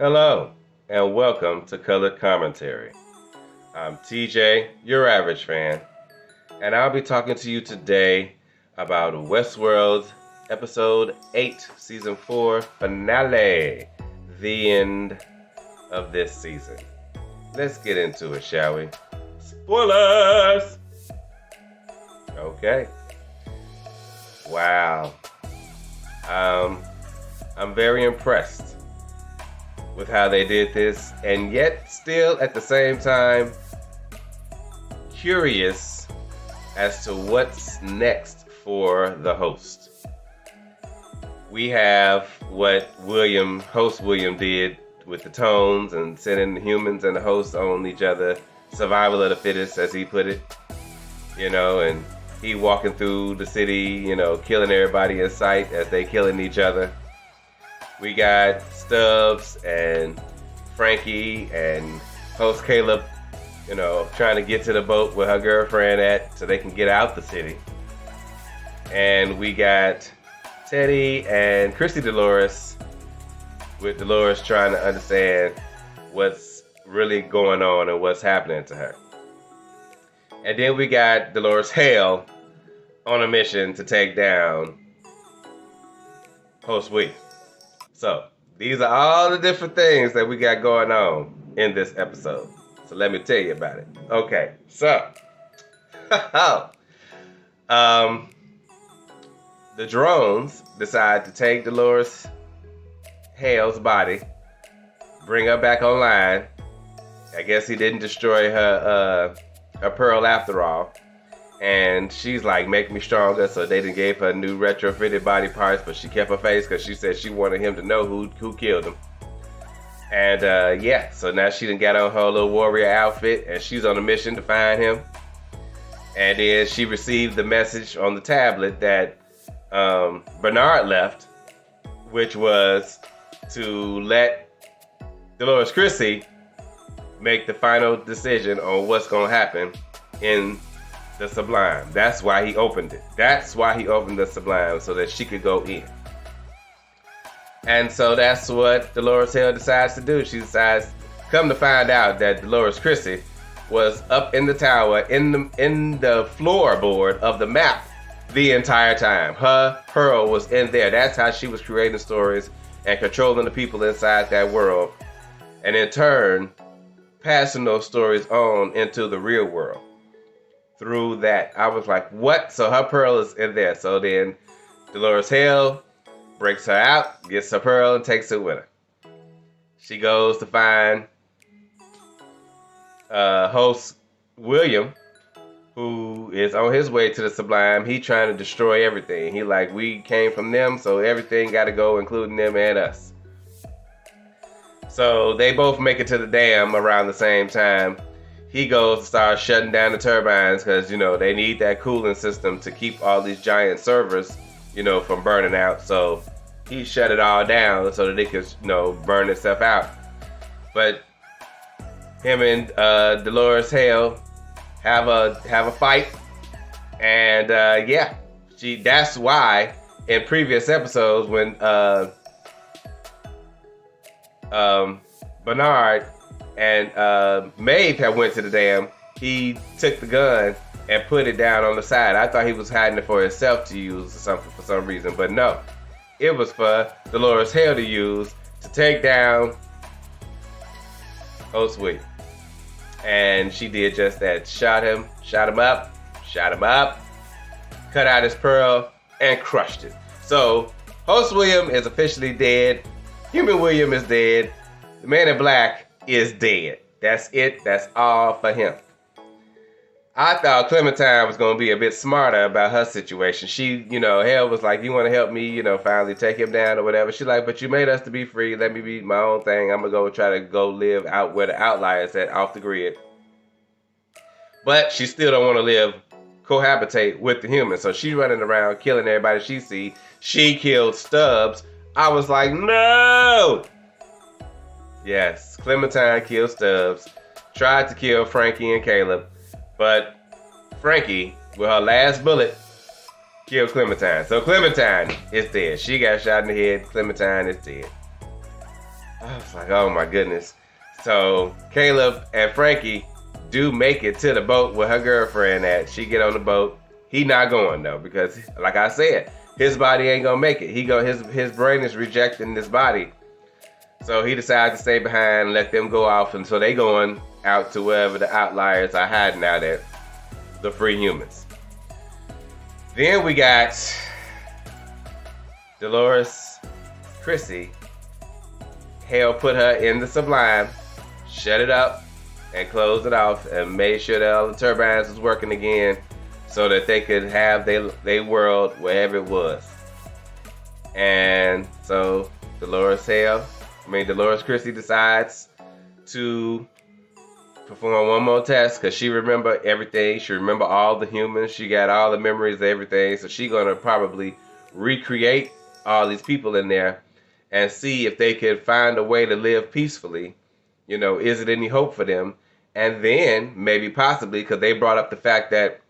Hello, and welcome to Colored Commentary. I'm TJ, your average fan, and I'll be talking to you today about Westworld Episode 8, Season 4 finale, the end of this season. Let's get into it, shall we? Spoilers! Okay. Wow. I'm very impressed with how they did this, and yet still at the same time curious as to what's next for the host. We have what host William did with the tones and sending the humans and the hosts on each other, survival of the fittest as he put it, and he walking through the city, killing everybody in sight as they killing each other. We got Stubbs and Frankie and host Caleb, trying to get to the boat where her girlfriend at so they can get out the city. And we got Teddy and Christy Dolores, with Dolores trying to understand what's really going on and what's happening to her. And then we got Dolores Hale on a mission to take down host William. So, these are all the different things that we got going on in this episode. So let me tell you about it. Okay, so the drones decide to take Dolores Hale's body, bring her back online. I guess he didn't destroy her pearl after all. And she's like, make me stronger. So they didn't gave her new retrofitted body parts, but she kept her face because she said she wanted him to know who killed him. And so now she done got on her little warrior outfit and she's on a mission to find him. And then she received the message on the tablet that Bernard left, which was to let Dolores Chrissy make the final decision on what's going to happen in the Sublime. That's why he opened it. That's why he opened the Sublime, so that she could go in. And so that's what Dolores Hale decides to do. She decides, come to find out, that Dolores Chrissy was up in the tower, in the floorboard of the map the entire time. Her pearl was in there. That's how she was creating stories and controlling the people inside that world. And in turn, passing those stories on into the real world. Through that, I was like, what? So her pearl is in there. So then Dolores Hale breaks her out, gets her pearl, and takes it with her. She goes to find host William, who is on his way to the Sublime. He trying to destroy everything. He like, we came from them, so everything got to go, including them and us. So they both make it to the dam around the same time. He goes to start shutting down the turbines because, they need that cooling system to keep all these giant servers, from burning out. So he shut it all down so that it could, burn itself out. But him and Dolores Hale have a fight. And that's why in previous episodes when Bernard and Maeve had went to the dam, he took the gun and put it down on the side. I thought he was hiding it for himself to use or something for some reason, but no. It was for Dolores Hale to use to take down host William. And she did just that. Shot him up, cut out his pearl, and crushed it. So, host William is officially dead. Human William is dead. The man in black is dead. That's it. That's all for him. I thought Clementine was going to be a bit smarter about her situation. She, Hale was like, you want to help me, finally take him down or whatever. She's like, but you made us to be free. Let me be my own thing. I'm going to go try to go live out where the outliers at, off the grid. But she still don't want to cohabitate with the humans. So she's running around killing everybody she sees. She killed Stubbs. I was like, no! Yes, Clementine killed Stubbs, tried to kill Frankie and Caleb, but Frankie, with her last bullet, killed Clementine. So Clementine is dead. She got shot in the head. Clementine is dead. I was like, oh my goodness. So Caleb and Frankie do make it to the boat with her girlfriend at. She get on the boat. He not going though, because like I said, his body ain't gonna make it. His brain is rejecting this body. So he decides to stay behind and let them go off, and so they going out to wherever the outliers are hiding out at, the free humans. Then we got Dolores Chrissy. Hell put her in the Sublime, shut it up, and closed it off, and made sure that all the turbines was working again so that they could have their world wherever it was. And so Dolores Chrissy decides to perform one more test because she remember everything. She remember all the humans. She got all the memories of everything. So she gonna probably recreate all these people in there and see if they could find a way to live peacefully. You know, is it any hope for them? And then maybe possibly, because they brought up the fact that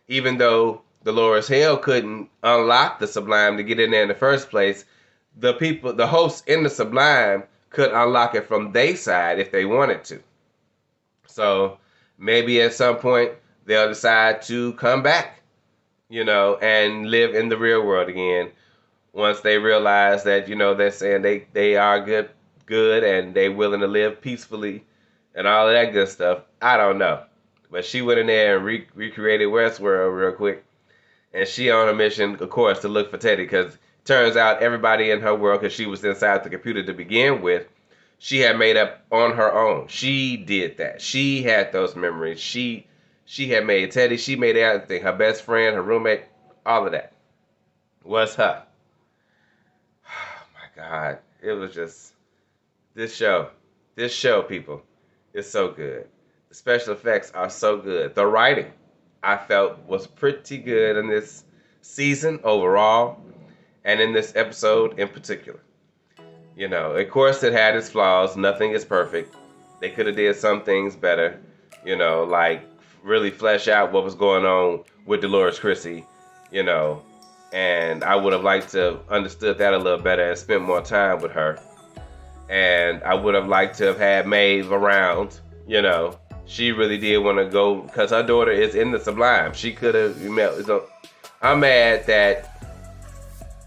even though Dolores Hale couldn't unlock the Sublime to get in there in the first place, the hosts in the Sublime could unlock it from their side if they wanted to. So maybe at some point they'll decide to come back, you know, and live in the real world again. Once they realize that, you know, they're saying they are good and they willing to live peacefully and all of that good stuff. I don't know. But she went in there and recreated Westworld real quick. And she on a mission, of course, to look for Teddy, because turns out everybody in her world, because she was inside the computer to begin with, she had made up on her own. She did that. She had those memories. She had made Teddy. She made everything. Her best friend, her roommate, all of that was her. God, it was just this show, people, is so good. The special effects are so good. The writing, I felt, was pretty good in this season overall, and in this episode in particular. You know, of course, it had its flaws. Nothing is perfect. They could have did some things better. You know, like really flesh out what was going on with Dolores Chrissy. You know. And I would have liked to have understood that a little better and spent more time with her. And I would have liked to have had Maeve around, you know. She really did want to go, because her daughter is in the Sublime. She could have, so I'm mad that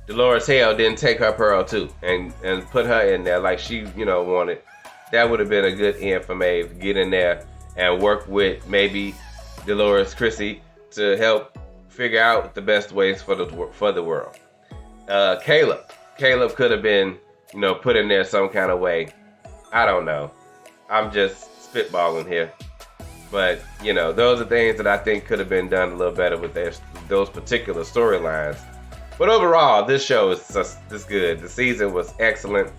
Dolores Hale didn't take her Pearl too and put her in there like she, you know, wanted. That would have been a good end for Maeve. Get in there and work with maybe Dolores Chrissy to help figure out the best ways for the world. Caleb could have been, you know, put in there some kind of way. I don't know. I'm just spitballing here. But, you know, those are things that I think could have been done a little better with those particular storylines. But overall, this show is just good. The season was excellent.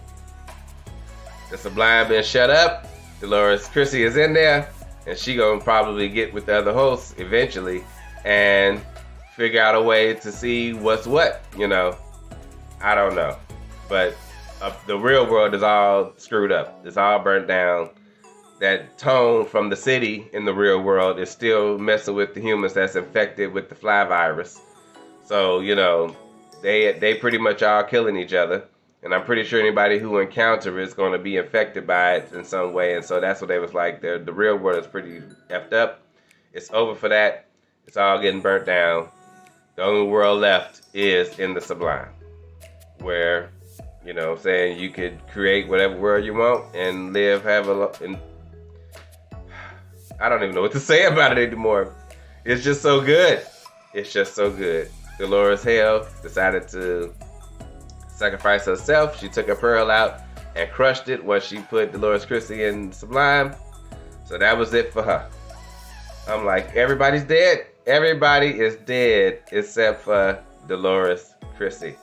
The Sublime been shut up. Dolores Chrissy is in there. And she gonna probably get with the other hosts eventually and figure out a way to see what's what, you know. I don't know. But the real world is all screwed up. It's all burnt down. That tone from the city in the real world is still messing with the humans that's infected with the fly virus. So, you know, they pretty much all killing each other. And I'm pretty sure anybody who encounter is going to be infected by it in some way. And so that's what they was like. The real world is pretty effed up. It's over for that. It's all getting burnt down. The only world left is in the Sublime, where, you know, saying you could create whatever world you want and live, and I don't even know what to say about it anymore. It's just so good. It's just so good. Dolores Hale decided to sacrifice herself. She took her pearl out and crushed it once she put Dolores Chrissy in Sublime. So that was it for her. I'm like, everybody's dead. Everybody is dead except for Dolores Chrissy,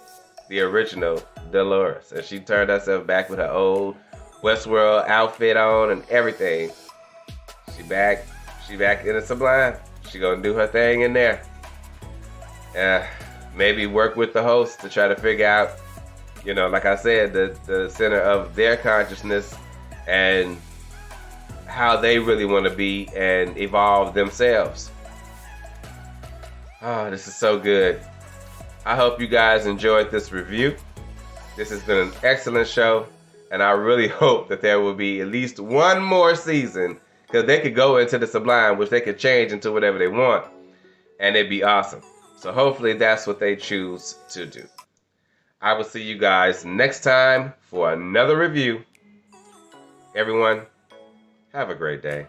the original Dolores. And she turned herself back with her old Westworld outfit on and everything. She back in the Sublime. She gonna do her thing in there. Maybe work with the host to try to figure out, you know, like I said, the center of their consciousness and how they really want to be and evolve themselves. Oh, this is so good. I hope you guys enjoyed this review. This has been an excellent show. And I really hope that there will be at least one more season, because they could go into the Sublime, which they could change into whatever they want, and it'd be awesome. So hopefully that's what they choose to do. I will see you guys next time for another review. Everyone, have a great day.